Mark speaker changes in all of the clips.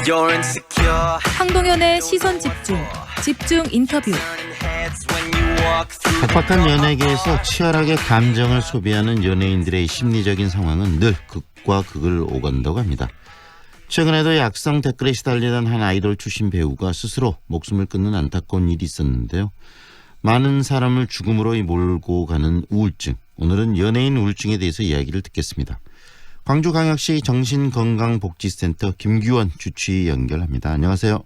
Speaker 1: You're insecure.
Speaker 2: 황동현의 시선 집중 인터뷰.
Speaker 3: 각박한 연예계에서 치열하게 감정을 소비하는 연예인들의 심리적인 상황은 늘 극과 극을 오간다고 합니다. 최근에도 약성 댓글에 시달리던 한 아이돌 출신 배우가 스스로 목숨을 끊는 안타까운 일이 있었는데요. 많은 사람을 죽음으로 몰고 가는 우울증. 오늘은 연예인 우울증에 대해서 이야기를 듣겠습니다. 광주광역시 정신건강복지센터 김규원 주치의 연결합니다. 안녕하세요.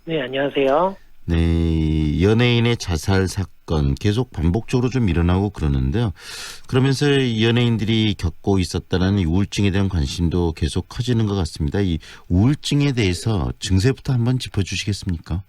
Speaker 4: 네, 안녕하세요.
Speaker 3: 네, 연예인의 자살 사건 계속 반복적으로 좀 일어나고 그러는데요. 그러면서 연예인들이 겪고 있었다는 이 우울증에 대한 관심도 계속 커지는 것 같습니다. 이 우울증에 대해서 증세부터 한번 짚어주시겠습니까?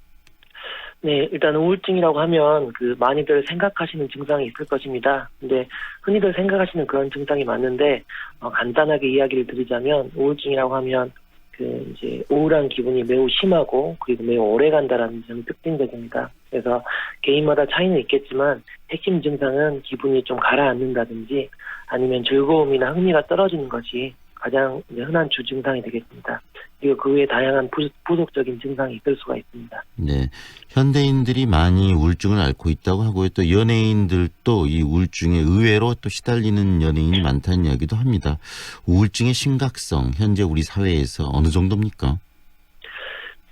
Speaker 4: 네, 일단 우울증이라고 하면 많이들 생각하시는 증상이 있을 것입니다. 근데 흔히들 생각하시는 그런 증상이 맞는데 간단하게 이야기를 드리자면 우울증이라고 하면 이제 우울한 기분이 매우 심하고 그리고 매우 오래 간다라는 점이 특징적입니다. 그래서 개인마다 차이는 있겠지만 핵심 증상은 기분이 좀 가라앉는다든지 아니면 즐거움이나 흥미가 떨어지는 것이 가장 이제 흔한 주 증상이 되겠습니다. 그리고 그 외에 다양한 부속적인 증상이 있을 수가 있습니다.
Speaker 3: 네, 현대인들이 많이 우울증을 앓고 있다고 하고요. 또 연예인들도 이 우울증에 의외로 또 시달리는 연예인이 많다는 이야기도 합니다. 우울증의 심각성, 현재 우리 사회에서 어느 정도입니까?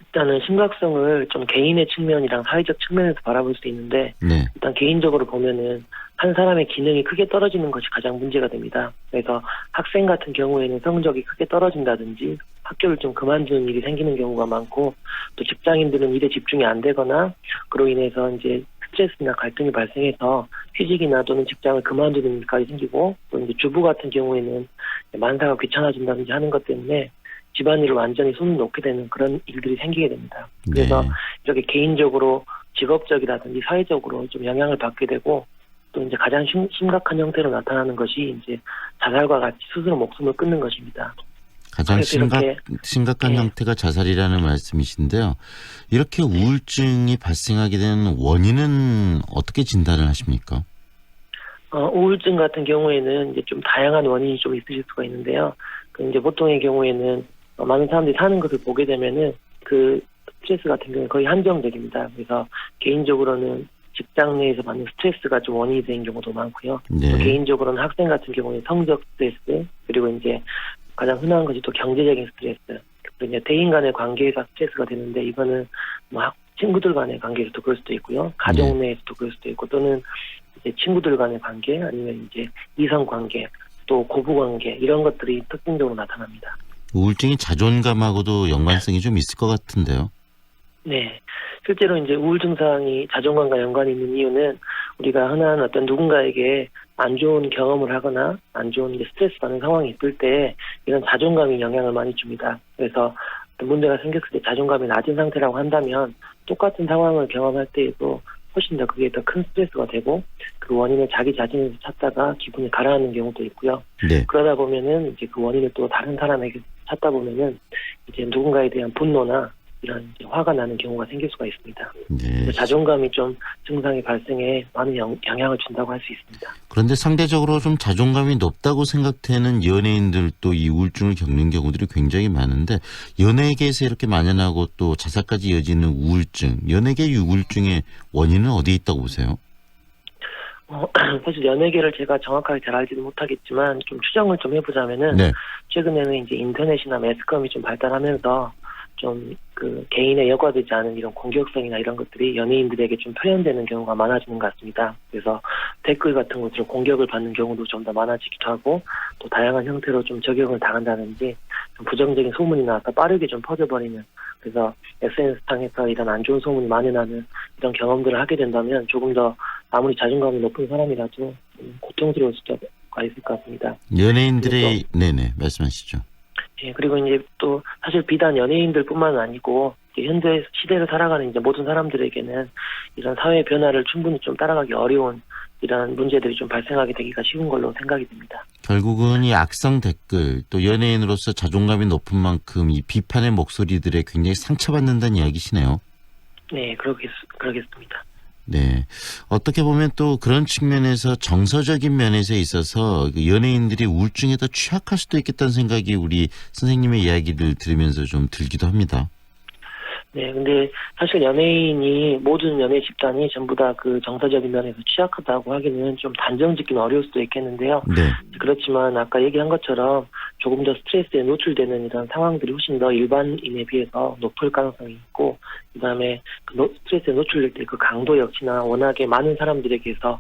Speaker 4: 일단은 심각성을 좀 개인의 측면이랑 사회적 측면에서 바라볼 수 있는데
Speaker 3: 네.
Speaker 4: 일단 개인적으로 보면은 한 사람의 기능이 크게 떨어지는 것이 가장 문제가 됩니다. 그래서 학생 같은 경우에는 성적이 크게 떨어진다든지 학교를 좀 그만두는 일이 생기는 경우가 많고 또 직장인들은 일에 집중이 안 되거나 그로 인해서 이제 스트레스나 갈등이 발생해서 휴직이나 또는 직장을 그만두는 일까지 생기고 또 이제 주부 같은 경우에는 만사가 귀찮아진다든지 하는 것 때문에 집안일을 완전히 손을 놓게 되는 그런 일들이 생기게 됩니다. 그래서
Speaker 3: 네.
Speaker 4: 이렇게 개인적으로 직업적이라든지 사회적으로 좀 영향을 받게 되고 또 이제 가장 심각한 형태로 나타나는 것이 이제 자살과 같이 스스로 목숨을 끊는 것입니다.
Speaker 3: 가장 심각한
Speaker 4: 네.
Speaker 3: 형태가 자살이라는 말씀이신데요. 이렇게 우울증이 발생하게 되는 원인은 어떻게 진단을 하십니까?
Speaker 4: 우울증 같은 경우에는 이제 좀 다양한 원인이 좀 있으실 수가 있는데요. 이제 보통의 경우에는 많은 사람들이 사는 것을 보게 되면은 그 스트레스 같은 경우는 거의 한정적입니다. 그래서 개인적으로는 직장 내에서 받는 스트레스가 좀 원인이 되는 경우도 많고요.
Speaker 3: 네.
Speaker 4: 또 개인적으로는 학생 같은 경우는 성적 스트레스 그리고 이제 가장 흔한 것이 또 경제적인 스트레스 그리고 이제 대인 간의 관계가 스트레스가 되는데 이거는 친구들 간의 관계에서도 그럴 수도 있고요. 가족 내에서도 그럴 수도 있고 또는 이제 친구들 간의 관계 아니면 이제 이성 관계 또 고부 관계 이런 것들이 특징적으로 나타납니다.
Speaker 3: 우울증이 자존감하고도 연관성이 좀 있을 것 같은데요.
Speaker 4: 네. 실제로 이제 우울 증상이 자존감과 연관이 있는 이유는 우리가 흔한 어떤 누군가에게 안 좋은 경험을 하거나 안 좋은 스트레스 받는 상황이 있을 때 이런 자존감이 영향을 많이 줍니다. 그래서 어떤 문제가 생겼을 때 자존감이 낮은 상태라고 한다면 똑같은 상황을 경험할 때에도 훨씬 더 그게 더 큰 스트레스가 되고 그 원인을 자기 자신에서 찾다가 기분이 가라앉는 경우도 있고요.
Speaker 3: 네.
Speaker 4: 그러다 보면은 이제 그 원인을 또 다른 사람에게 찾다 보면은 이제 누군가에 대한 분노나 이런 이제 화가 나는 경우가 생길 수가 있습니다.
Speaker 3: 네.
Speaker 4: 자존감이 좀 증상이 발생에 많은 영향을 준다고 할 수 있습니다.
Speaker 3: 그런데 상대적으로 좀 자존감이 높다고 생각되는 연예인들도 이 우울증을 겪는 경우들이 굉장히 많은데 연예계에서 이렇게 만연하고 또 자살까지 이어지는 우울증, 연예계 우울증의 원인은 어디에 있다고 보세요?
Speaker 4: 사실 연예계를 제가 정확하게 잘 알지는 못하겠지만 좀 추정을 좀 해보자면은
Speaker 3: 네.
Speaker 4: 최근에는 이제 인터넷이나 매스컴이 좀 발달하면서 좀 개인의 여과되지 않은 이런 공격성이나 이런 것들이 연예인들에게 좀 표현되는 경우가 많아지는 것 같습니다. 그래서 댓글 같은 것으로 공격을 받는 경우도 좀 더 많아지기도 하고 또 다양한 형태로 좀 적용을 당한다든지 좀 부정적인 소문이 나서 빠르게 좀 퍼져버리는 그래서 SNS상에서 이런 안 좋은 소문이 만연하는 이런 경험들을 하게 된다면 조금 더 아무리 자존감이 높은 사람이라도 좀 고통스러울 수가 있을 것 같습니다.
Speaker 3: 연예인들의 네네 말씀하시죠.
Speaker 4: 예, 그리고 이제 또 사실 비단 연예인들뿐만 아니고 현재 시대를 살아가는 이제 모든 사람들에게는 이런 사회 변화를 충분히 좀 따라가기 어려운 이런 문제들이 좀 발생하게 되기가 쉬운 걸로 생각이 됩니다.
Speaker 3: 결국은 이 악성 댓글 또 연예인으로서 자존감이 높은 만큼 이 비판의 목소리들에 굉장히 상처받는다는 이야기시네요.
Speaker 4: 네, 그러겠습니다.
Speaker 3: 네. 어떻게 보면 또 그런 측면에서 정서적인 면에서 있어서 그 연예인들이 우울증에 더 취약할 수도 있겠다는 생각이 우리 선생님의 이야기를 들으면서 좀 들기도 합니다.
Speaker 4: 네, 근데 사실 모든 연예 집단이 전부 다 그 정서적인 면에서 취약하다고 하기는 좀 단정 짓기는 어려울 수도 있겠는데요.
Speaker 3: 네.
Speaker 4: 그렇지만 아까 얘기한 것처럼 조금 더 스트레스에 노출되는 이런 상황들이 훨씬 더 일반인에 비해서 높을 가능성이 있고, 그다음에 스트레스에 노출될 때 그 강도 역시나 워낙에 많은 사람들에게서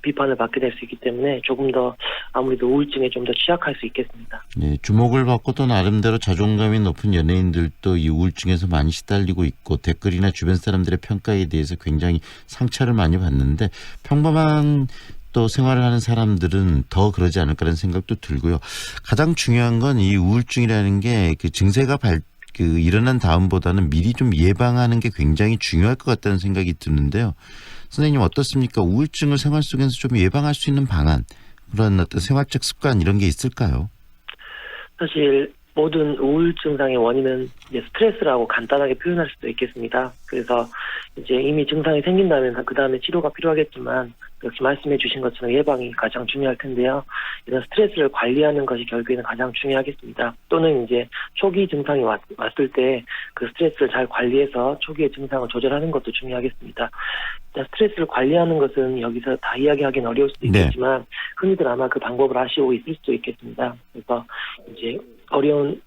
Speaker 4: 비판을 받게 될 수 있기 때문에 조금 더 아무래도 우울증에 좀 더 취약할 수 있겠습니다.
Speaker 3: 네, 주목을 받고 또 나름대로 자존감이 높은 연예인들도 이 우울증에서 많이 시달리고 있고 댓글이나 주변 사람들의 평가에 대해서 굉장히 상처를 많이 받는데 평범한 또 생활을 하는 사람들은 더 그러지 않을까라는 생각도 들고요. 가장 중요한 건 이 우울증이라는 게 그 증세가 일어난 다음보다는 미리 좀 예방하는 게 굉장히 중요할 것 같다는 생각이 드는데요. 선생님 어떻습니까? 우울증을 생활 속에서 좀 예방할 수 있는 방안, 그런 어떤 생활적 습관 이런 게 있을까요?
Speaker 4: 사실 모든 우울 증상의 원인은 이제 스트레스라고 간단하게 표현할 수도 있겠습니다. 그래서 이제 이미 증상이 생긴다면 그 다음에 치료가 필요하겠지만 역시 말씀해 주신 것처럼 예방이 가장 중요할 텐데요. 이런 스트레스를 관리하는 것이 결국에는 가장 중요하겠습니다. 또는 이제 초기 증상이 왔을 때 그 스트레스를 잘 관리해서 초기의 증상을 조절하는 것도 중요하겠습니다. 스트레스를 관리하는 것은 여기서 다 이야기하기는 어려울 수도 있겠지만 흔히들 아마 그 방법을 아시고 있을 수도 있겠습니다. 그래서 이제 어려운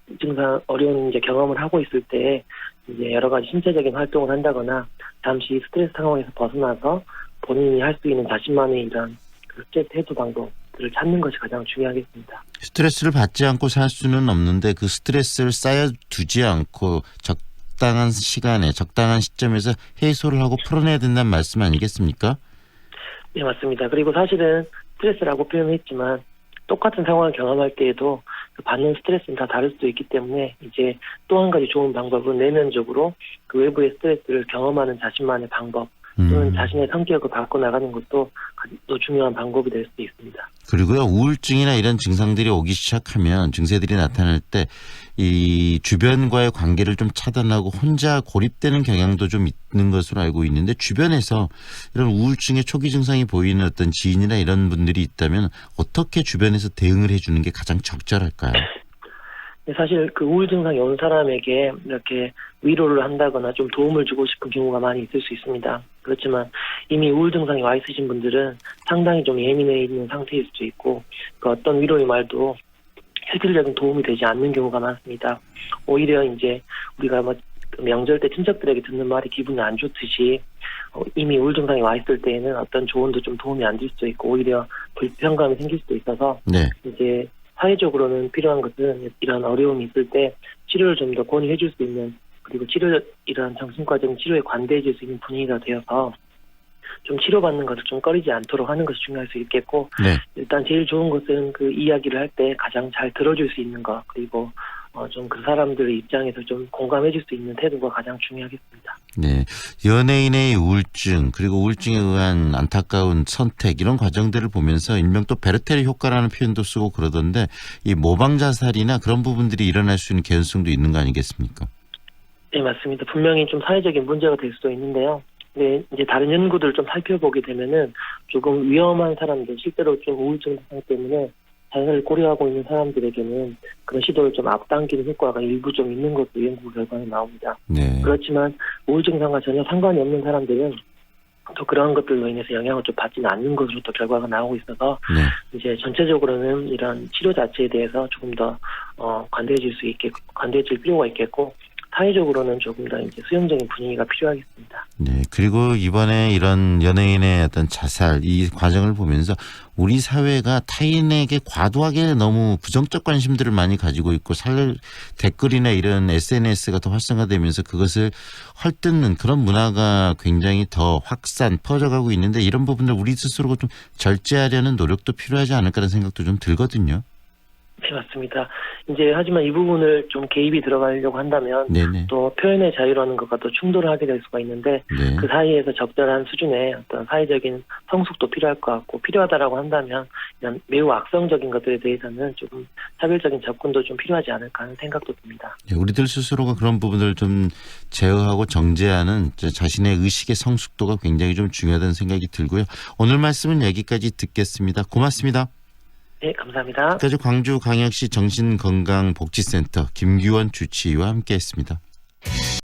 Speaker 4: 이제 경험을 하고 있을 때 이제 여러 가지 신체적인 활동을 한다거나 잠시 스트레스 상황에서 벗어나서 본인이 할 수 있는 자신만의 이런 그 스트레스 해소 방법들을 찾는 것이 가장 중요하겠습니다.
Speaker 3: 스트레스를 받지 않고 살 수는 없는데 그 스트레스를 쌓아두지 않고 적당한 시간에 적당한 시점에서 해소를 하고 풀어내야 된다는 말씀 아니겠습니까?
Speaker 4: 네, 맞습니다. 그리고 사실은 스트레스라고 표현했지만 똑같은 상황을 경험할 때에도 그 받는 스트레스는 다 다를 수도 있기 때문에 이제 또 한 가지 좋은 방법은 내면적으로 그 외부의 스트레스를 경험하는 자신만의 방법 또는 자신의 성격을 바꿔나가는 것도 또 중요한 방법이 될 수도 있습니다.
Speaker 3: 그리고요, 우울증이나 이런 증상들이 오기 시작하면 증세들이 나타날 때 이 주변과의 관계를 좀 차단하고 혼자 고립되는 경향도 좀 있는 것으로 알고 있는데 주변에서 이런 우울증의 초기 증상이 보이는 어떤 지인이나 이런 분들이 있다면 어떻게 주변에서 대응을 해주는 게 가장 적절할까요?
Speaker 4: 사실 그 우울 증상이 온 사람에게 이렇게 위로를 한다거나 좀 도움을 주고 싶은 경우가 많이 있을 수 있습니다. 그렇지만 이미 우울 증상이 와 있으신 분들은 상당히 좀 예민해 있는 상태일 수도 있고 그 어떤 위로의 말도 실질적인 도움이 되지 않는 경우가 많습니다. 오히려 이제 우리가 명절 때 친척들에게 듣는 말이 기분이 안 좋듯이 이미 우울 증상이 와 있을 때에는 어떤 조언도 좀 도움이 안 될 수도 있고 오히려 불편감이 생길 수도 있어서
Speaker 3: 네.
Speaker 4: 이제 사회적으로는 필요한 것은 이런 어려움이 있을 때 치료를 좀 더 권유해 줄 수 있는 그리고 이러한 정신과적인 치료에 관대해 줄 수 있는 분위기가 되어서 좀 치료받는 것을 좀 꺼리지 않도록 하는 것이 중요할 수 있겠고
Speaker 3: 네.
Speaker 4: 일단 제일 좋은 것은 그 이야기를 할 때 가장 잘 들어줄 수 있는 것 그리고 좀 그 사람들의 입장에서 좀 공감해 줄 수 있는 태도가 가장 중요하겠습니다.
Speaker 3: 네. 연예인의 우울증 그리고 우울증에 의한 안타까운 선택 이런 과정들을 보면서 일명 또 베르테르 효과라는 표현도 쓰고 그러던데 이 모방 자살이나 그런 부분들이 일어날 수 있는 개연성도 있는 거 아니겠습니까?
Speaker 4: 네, 맞습니다. 분명히 좀 사회적인 문제가 될 수도 있는데요. 네, 이제 다른 연구들을 좀 살펴보게 되면은 조금 위험한 사람들, 실제로 좀 우울증 증상 때문에 자살을 고려하고 있는 사람들에게는 그런 시도를 좀 앞당기는 효과가 일부 좀 있는 것도 연구 결과에 나옵니다.
Speaker 3: 네.
Speaker 4: 그렇지만 우울증 증상과 전혀 상관이 없는 사람들은 또 그런 것들로 인해서 영향을 좀 받지는 않는 것으로 또 결과가 나오고 있어서
Speaker 3: 네.
Speaker 4: 이제 전체적으로는 이런 치료 자체에 대해서 조금 더 관대해질 필요가 있겠고 사회적으로는 조금 더 이제 수용적인 분위기가 필요하겠습니다.
Speaker 3: 네. 그리고 이번에 이런 연예인의 어떤 자살 이 과정을 보면서 우리 사회가 타인에게 과도하게 너무 부정적 관심들을 많이 가지고 있고 댓글이나 이런 SNS가 더 활성화되면서 그것을 헐뜯는 그런 문화가 굉장히 더 확산 퍼져가고 있는데 이런 부분을 우리 스스로 좀 절제하려는 노력도 필요하지 않을까라는 생각도 좀 들거든요.
Speaker 4: 네, 맞습니다. 이제 하지만 이 부분을 좀 개입이 들어가려고 한다면
Speaker 3: 네네.
Speaker 4: 또 표현의 자유라는 것과 또 충돌을 하게 될 수가 있는데
Speaker 3: 네.
Speaker 4: 그 사이에서 적절한 수준의 어떤 사회적인 성숙도 필요할 것 같고 필요하다라고 한다면 이런 매우 악성적인 것들에 대해서는 조금 차별적인 접근도 좀 필요하지 않을까 하는 생각도 듭니다.
Speaker 3: 예, 우리들 스스로가 그런 부분을 좀 제어하고 정제하는 자신의 의식의 성숙도가 굉장히 좀 중요하다는 생각이 들고요. 오늘 말씀은 여기까지 듣겠습니다. 고맙습니다.
Speaker 4: 네, 감사합니다.
Speaker 3: 지금까지 광주광역시 정신건강복지센터 김규원 주치의와 함께했습니다.